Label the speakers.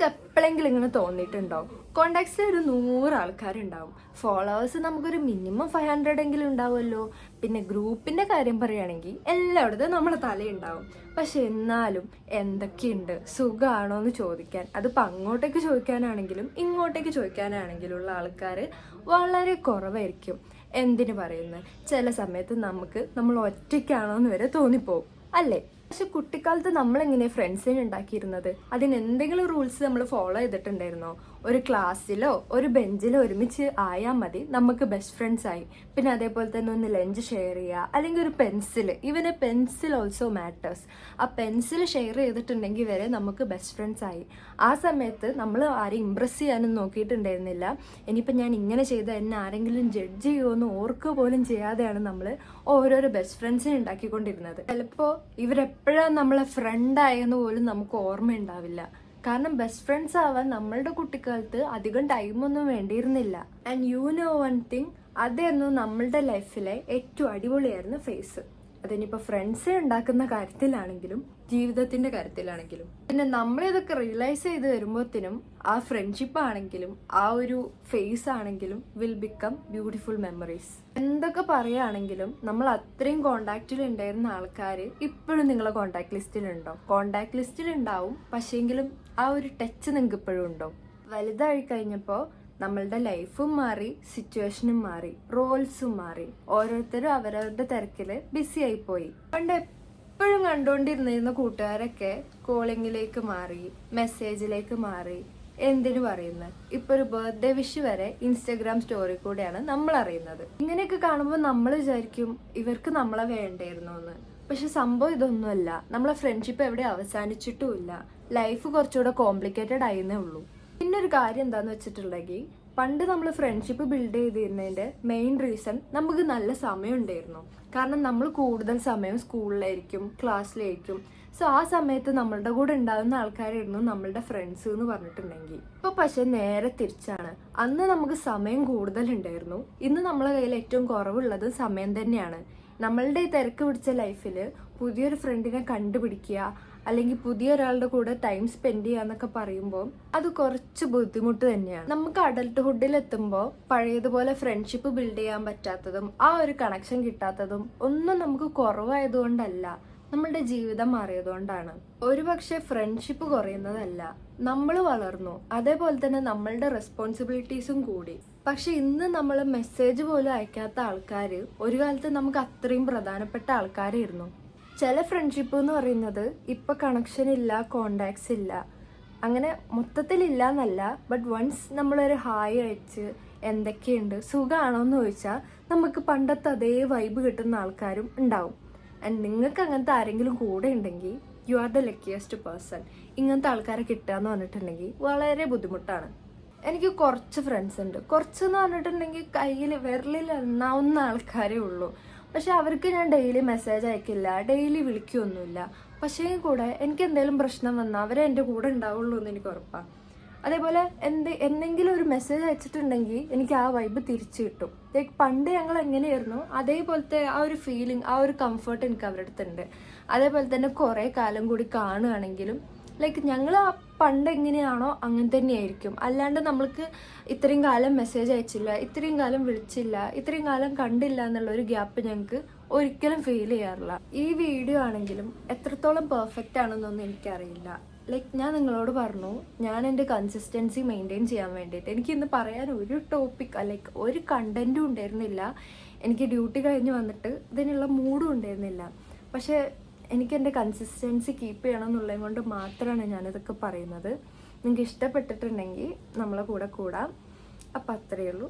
Speaker 1: നിങ്ങൾക്ക് എപ്പോഴെങ്കിലും ഇങ്ങനെ തോന്നിയിട്ടുണ്ടോ? കോണ്ടാക്ട്സിൽ ഒരു 100 ആൾക്കാരുണ്ടാവും, ഫോളോവേഴ്സ് നമുക്കൊരു മിനിമം 500 എങ്കിലും ഉണ്ടാവുമല്ലോ. പിന്നെ ഗ്രൂപ്പിന്റെ കാര്യം പറയുകയാണെങ്കിൽ എല്ലായിടത്തും നമ്മുടെ തലയുണ്ടാവും. പക്ഷെ എന്നാലും എന്തൊക്കെയുണ്ട്, സുഖമാണോ എന്ന് ചോദിക്കാൻ, അതിപ്പോൾ അങ്ങോട്ടേക്ക് ചോദിക്കാനാണെങ്കിലും ഇങ്ങോട്ടേക്ക് ചോദിക്കാനാണെങ്കിലും ഉള്ള ആൾക്കാർ വളരെ കുറവായിരിക്കും. എന്തിനു പറയുന്നത്, ചില സമയത്ത് നമ്മൾ ഒറ്റയ്ക്കാണോ എന്ന് വരെ തോന്നിപ്പോവും, അല്ലേ? പക്ഷെ കുട്ടിക്കാലത്ത് നമ്മളെങ്ങനെയാണ് ഫ്രണ്ട്സിനെ ഉണ്ടാക്കിയിരുന്നത്? അതിന് എന്തെങ്കിലും റൂൾസ് നമ്മൾ ഫോളോ ചെയ്തിട്ടുണ്ടായിരുന്നോ? ഒരു ക്ലാസ്സിലോ ഒരു ബെഞ്ചിലോ ഒരുമിച്ച് ആയാൽ മതി നമുക്ക് ബെസ്റ്റ് ഫ്രണ്ട്സ് ആയി. പിന്നെ അതേപോലെ തന്നെ ഒന്ന് ലഞ്ച് ഷെയർ ചെയ്യുക, അല്ലെങ്കിൽ ഒരു ഇവന് പെൻസിൽ ഓൾസോ മാറ്റേഴ്സ്. ആ പെൻസിൽ ഷെയർ ചെയ്തിട്ടുണ്ടെങ്കിൽ വരെ നമുക്ക് ബെസ്റ്റ് ഫ്രണ്ട്സ് ആയി. ആ സമയത്ത് നമ്മൾ ആരെയും ഇമ്പ്രസ് ചെയ്യാനും നോക്കിയിട്ടുണ്ടായിരുന്നില്ല. ഇനിയിപ്പോൾ ഞാൻ ഇങ്ങനെ ചെയ്താൽ എന്നെ ആരെങ്കിലും ജഡ്ജ് ചെയ്യുമെന്ന് ഓർക്കുക പോലും ചെയ്യാതെയാണ് നമ്മൾ ഓരോരോ ബെസ്റ്റ് ഫ്രണ്ട്സിനെ ഉണ്ടാക്കിക്കൊണ്ടിരുന്നത്. ചിലപ്പോൾ ഇവരെപ്പോഴാണ് നമ്മളെ ഫ്രണ്ടായെന്ന് പോലും നമുക്ക് ഓർമ്മയുണ്ടാവില്ല. കാരണം ബെസ്റ്റ് ഫ്രണ്ട്സ് ആവാൻ നമ്മളുടെ കുട്ടിക്കാലത്ത് അധികം ടൈമൊന്നും വേണ്ടിയിരുന്നില്ല. And you know one thing, അതായിരുന്നു നമ്മളുടെ ലൈഫിലെ ഏറ്റവും അടിപൊളിയായിരുന്ന ഫേസ്. അതിനിപ്പോൾ ഫ്രണ്ട്സ് ഉണ്ടാക്കുന്ന കാര്യത്തിലാണെങ്കിലും ജീവിതത്തിന്റെ കാര്യത്തിലാണെങ്കിലും. പിന്നെ നമ്മളിതൊക്കെ റിയലൈസ് ചെയ്ത് വരുമ്പോഴത്തേനും ആ ഫ്രണ്ട്ഷിപ്പ് ആണെങ്കിലും ആ ഒരു ഫേസ് ആണെങ്കിലും വിൽ ബിക്കം ബ്യൂട്ടിഫുൾ മെമ്മറീസ്. എന്തൊക്കെ പറയുകയാണെങ്കിലും നമ്മൾ അത്രയും കോണ്ടാക്റ്റിൽ ഉണ്ടായിരുന്ന ആൾക്കാർ ഇപ്പോഴും നിങ്ങളെ കോണ്ടാക്ട് ലിസ്റ്റിലുണ്ടോ? കോണ്ടാക്ട് ലിസ്റ്റിൽ ഉണ്ടാവും, പക്ഷേങ്കിലും ആ ഒരു ടച്ച് നിങ്ങൾക്ക് ഇപ്പോഴും ഉണ്ടോ? വലുതായി കഴിഞ്ഞപ്പോൾ നമ്മളുടെ ലൈഫും മാറി, സിറ്റുവേഷനും മാറി, റോൾസും മാറി. ഓരോരുത്തരും അവരവരുടെ തിരക്കിൽ ബിസി ആയിപ്പോയി. പണ്ട് എപ്പോഴും കണ്ടുകൊണ്ടിരുന്നിരുന്ന കൂട്ടുകാരൊക്കെ കോളിങ്ങിലേക്ക് മാറി, മെസ്സേജിലേക്ക് മാറി. എന്തിനു പറയുന്നത്, ഇപ്പൊ ഒരു ബർത്ത്ഡേ വിഷ് വരെ ഇൻസ്റ്റഗ്രാം സ്റ്റോറി കൂടെയാണ് നമ്മൾ അറിയുന്നത്. ഇങ്ങനെയൊക്കെ കാണുമ്പോൾ നമ്മൾ വിചാരിക്കും ഇവർക്ക് നമ്മളെ വേണ്ടായിരുന്നു എന്ന്. പക്ഷെ സംഭവം ഇതൊന്നുമല്ല. നമ്മളെ ഫ്രണ്ട്ഷിപ്പ് എവിടെ അവസാനിച്ചിട്ടുമില്ല. ലൈഫ് കുറച്ചുകൂടെ കോംപ്ലിക്കേറ്റഡ് ആയിരുന്നേ ഉള്ളൂ. പിന്നെ ഒരു കാര്യം എന്താന്ന് വെച്ചിട്ടുണ്ടെങ്കിൽ, പണ്ട് നമ്മൾ ഫ്രണ്ട്ഷിപ്പ് ബിൽഡ് ചെയ്തിരുന്നതിന്റെ മെയിൻ റീസൺ നമുക്ക് നല്ല സമയം ഉണ്ടായിരുന്നു. കാരണം നമ്മൾ കൂടുതൽ സമയം സ്കൂളിലായിരിക്കും, ക്ലാസ്സിലായിരിക്കും. സോ ആ സമയത്ത് നമ്മളുടെ കൂടെ ഉണ്ടാകുന്ന ആൾക്കാരായിരുന്നു നമ്മളുടെ ഫ്രണ്ട്സ് എന്ന് പറഞ്ഞിട്ടുണ്ടെങ്കിൽ. ഇപ്പൊ പക്ഷെ നേരെ തിരിച്ചാണ്. അന്ന് നമുക്ക് സമയം കൂടുതലുണ്ടായിരുന്നു. ഇന്ന് നമ്മളെ കയ്യിൽ ഏറ്റവും കുറവുള്ളത് സമയം തന്നെയാണ്. നമ്മളുടെ ഈ തിരക്ക് പിടിച്ച ലൈഫിൽ പുതിയൊരു ഫ്രണ്ടിനെ കണ്ടുപിടിക്കുക, അല്ലെങ്കിൽ പുതിയ ഒരാളുടെ കൂടെ ടൈം സ്പെൻഡ് ചെയ്യുക എന്നൊക്കെ പറയുമ്പോൾ അത് കുറച്ച് ബുദ്ധിമുട്ട് തന്നെയാണ്. നമുക്ക് അഡൽട്ട്ഹുഡിൽ എത്തുമ്പോൾ പഴയതുപോലെ ഫ്രണ്ട്ഷിപ്പ് ബിൽഡ് ചെയ്യാൻ പറ്റാത്തതും ആ ഒരു കണക്ഷൻ കിട്ടാത്തതും ഒന്നും നമുക്ക് കുറവായതുകൊണ്ടല്ല, നമ്മളുടെ ജീവിതം മാറിയതുകൊണ്ടാണ്. ഒരുപക്ഷെ ഫ്രണ്ട്ഷിപ്പ് കുറയുന്നതല്ല, നമ്മൾ വളർന്നു, അതേപോലെ തന്നെ നമ്മളുടെ റെസ്പോൺസിബിലിറ്റീസും കൂടി. പക്ഷെ ഇന്ന് നമ്മൾ മെസ്സേജ് പോലും അയക്കാത്ത ആൾക്കാർ ഒരു കാലത്ത് നമുക്ക് അത്രയും പ്രധാനപ്പെട്ട ആൾക്കാരായിരുന്നു. ചില ഫ്രണ്ട്ഷിപ്പ് എന്ന് പറയുന്നത് ഇപ്പം കണക്ഷൻ ഇല്ല, കോണ്ടാക്ട്സ് ഇല്ല, അങ്ങനെ മൊത്തത്തിലില്ല എന്നല്ല. ബട്ട് വൺസ് നമ്മളൊരു ഹായ് അയച്ച് എന്തൊക്കെയുണ്ട്, സുഖമാണോ എന്ന് ചോദിച്ചാൽ നമുക്ക് പണ്ടത്തെ അതേ വൈബ് കിട്ടുന്ന ആൾക്കാരും ഉണ്ടാവും. ആൻഡ് നിങ്ങൾക്ക് അങ്ങനത്തെ ആരെങ്കിലും കൂടെ ഉണ്ടെങ്കിൽ you are the luckiest person. ഇങ്ങനത്തെ ആൾക്കാരെ കിട്ടുക എന്ന് പറഞ്ഞിട്ടുണ്ടെങ്കിൽ വളരെ ബുദ്ധിമുട്ടാണ്. എനിക്ക് കുറച്ച് ഫ്രണ്ട്സ് ഉണ്ട്. കുറച്ചെന്ന് പറഞ്ഞിട്ടുണ്ടെങ്കിൽ കയ്യിൽ വിരലിൽ എണ്ണാവുന്ന ആൾക്കാരേ ഉള്ളൂ. പക്ഷെ അവർക്ക് ഞാൻ ഡെയിലി മെസ്സേജ് അയക്കില്ല, ഡെയിലി വിളിക്കുകയൊന്നുമില്ല. പക്ഷേ കൂടെ എനിക്ക് എന്തെങ്കിലും പ്രശ്നം വന്നാൽ അവരെ എൻ്റെ കൂടെ ഉണ്ടാവുള്ളൂ എന്ന് എനിക്ക് ഉറപ്പാണ്. അതേപോലെ എന്തെങ്കിലും ഒരു മെസ്സേജ് അയച്ചിട്ടുണ്ടെങ്കിൽ എനിക്ക് ആ വൈബ് തിരിച്ചു കിട്ടും. ലൈക്ക് പണ്ട് ഞങ്ങൾ എങ്ങനെയായിരുന്നു അതേപോലത്തെ ആ ഒരു ഫീലിംഗ്, ആ ഒരു കംഫർട്ട് എനിക്ക് അവരുടെ അടുത്തുണ്ട്. അതേപോലെ തന്നെ കുറേ കാലം കൂടി കാണുകയാണെങ്കിലും ലൈക്ക് ഞങ്ങൾ ആ പണ്ട് എങ്ങനെയാണോ അങ്ങനെ തന്നെയായിരിക്കും. അല്ലാണ്ട് നമ്മൾക്ക് ഇത്രയും കാലം മെസ്സേജ് അയച്ചില്ല, ഇത്രയും കാലം വിളിച്ചില്ല, ഇത്രയും കാലം കണ്ടില്ല എന്നുള്ളൊരു ഗ്യാപ്പ് ഞങ്ങൾക്ക് ഒരിക്കലും ഫീൽ ചെയ്യാറില്ല. ഈ വീഡിയോ ആണെങ്കിലും എത്രത്തോളം പെർഫെക്റ്റ് ആണെന്നൊന്നും എനിക്കറിയില്ല. ലൈക്ക് ഞാൻ നിങ്ങളോട് പറഞ്ഞു, ഞാൻ എൻ്റെ കൺസിസ്റ്റൻസി മെയിൻറ്റെയിൻ ചെയ്യാൻ വേണ്ടിയിട്ട് എനിക്ക് ഇന്ന് പറയാൻ ഒരു ടോപ്പിക് ലൈക്ക് ഒരു കണ്ടൻറ്റും ഉണ്ടായിരുന്നില്ല. എനിക്ക് ഡ്യൂട്ടി കഴിഞ്ഞ് വന്നിട്ട് ഇതിനുള്ള മൂഡും ഉണ്ടായിരുന്നില്ല. പക്ഷേ എനിക്ക് എൻ്റെ കൺസിസ്റ്റൻസി കീപ്പ് ചെയ്യണം എന്നുള്ളത് കൊണ്ട് മാത്രമാണ് ഞാനിതൊക്കെ പറയുന്നത്. നിങ്ങൾക്ക് ഇഷ്ടപ്പെട്ടിട്ടുണ്ടെങ്കിൽ നമ്മളെ കൂടെ കൂടാം. അപ്പം അത്രയേ ഉള്ളൂ.